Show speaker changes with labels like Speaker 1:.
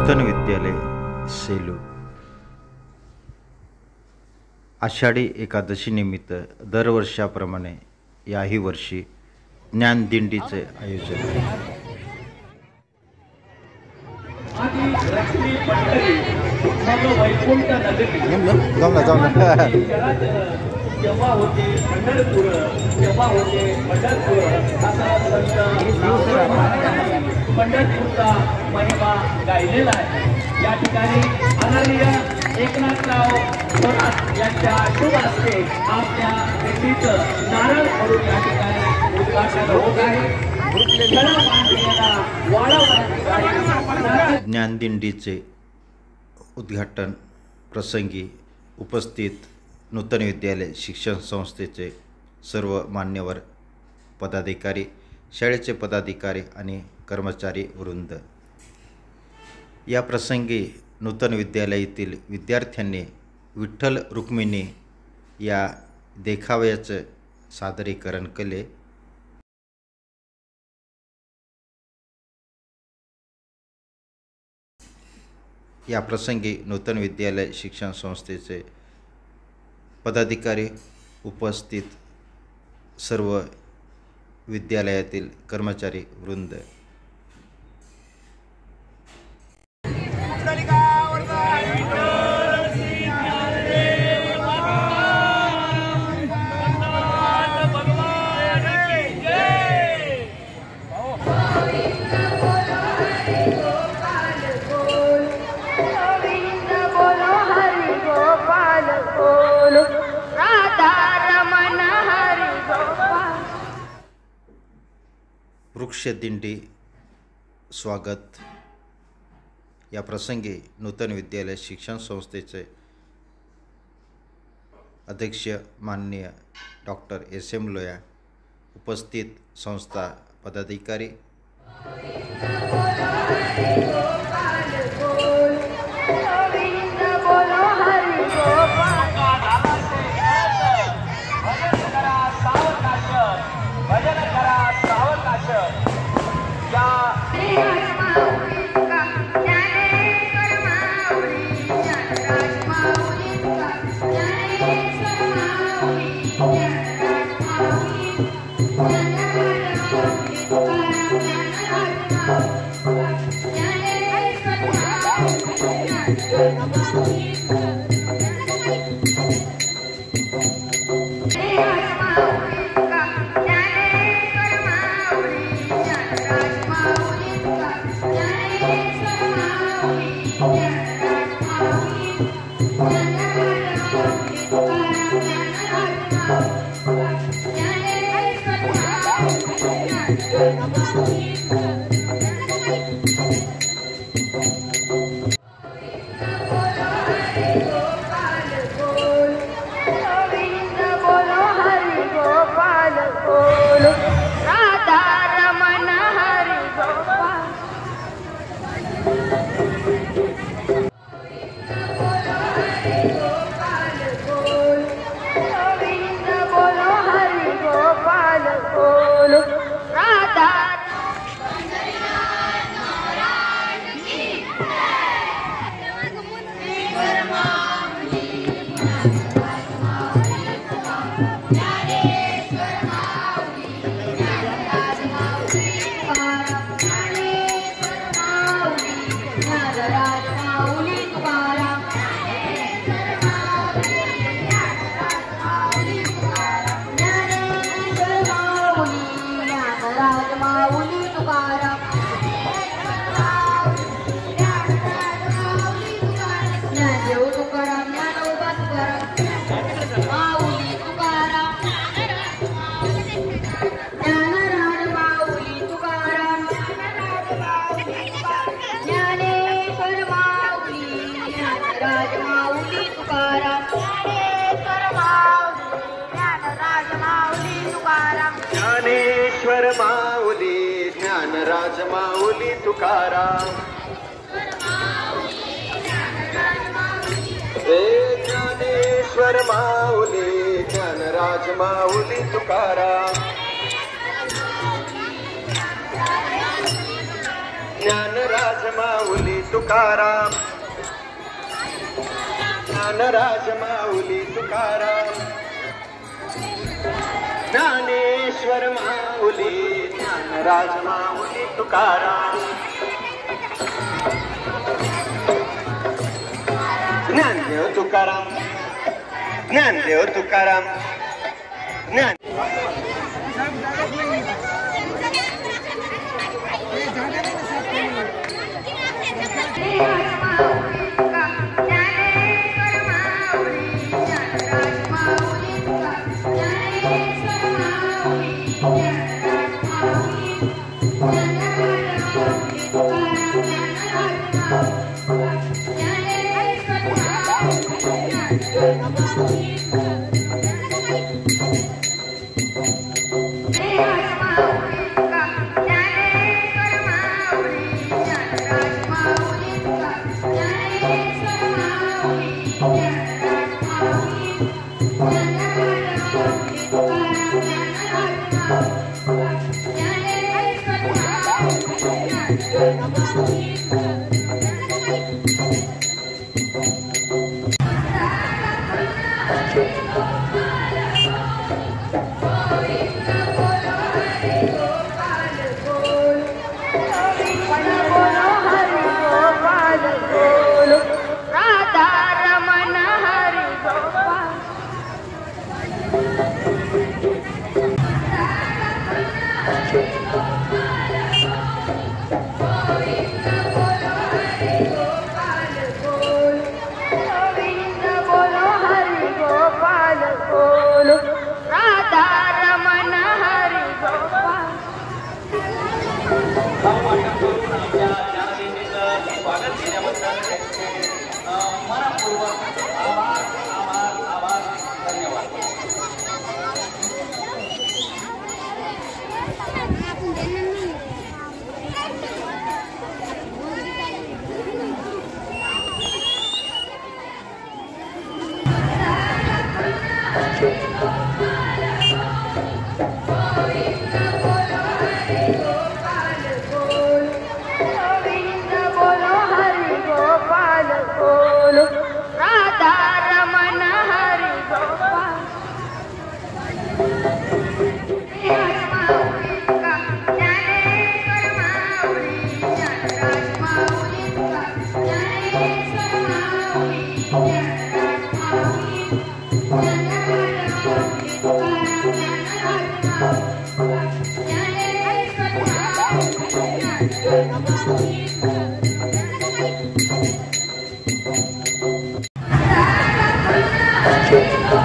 Speaker 1: नूतन विद्यालय सेलू आषाढी एकादशी निमित्त दरवर्षाप्रमाणे याही वर्षी ज्ञानदिंडीचे आयोजन.
Speaker 2: जेव्हा होते पंढरपूर जेव्हा होते पंढरपूर पंढरपूरचा महिमा गायलेला आहे. या ठिकाणी आदरणीय एकनाथराव थोरात यांच्या शुभ हस्ते आपल्या दिंडीचं नारळ फोडून या ठिकाणी उद्घाटन होत आहे.
Speaker 1: ज्ञानदिंडीचे उद्घाटन प्रसंगी उपस्थित नूतन विद्यालय शिक्षण संस्थेचे सर्व मान्यवर पदाधिकारी, शाळेचे पदाधिकारी आणि कर्मचारी वृंद. या प्रसंगी नूतन विद्यालयातील विद्यार्थ्यांनी विठ्ठल रुक्मिणी या देखाव्याचे सादरीकरण केले. या प्रसंगी नूतन विद्यालय शिक्षण संस्थेचे पदाधिकारी, उपस्थित सर्व विद्यालयातील कर्मचारी वृंद. वृक्षदिंडी स्वागत. या प्रसंगी नूतन विद्यालय शिक्षण संस्थेचे अध्यक्ष माननीय डॉक्टर SM लोया, उपस्थित संस्था पदाधिकारी,
Speaker 3: ज्ञानेश्वर माऊली ज्ञानराज माऊली तुकाराम. ज्ञानेश्वर माऊली ज्ञानराज माऊली तुकाराम. ज्ञानराज माऊली तुकाराम, ज्ञानराज माऊली तुकाराम, ज्ञानेश्वर माऊली, ज्ञानराज माऊली तुकाराम, ज्ञानदेव तुकाराम, ज्ञानदेव तुकाराम, ज्ञान
Speaker 4: Thank you.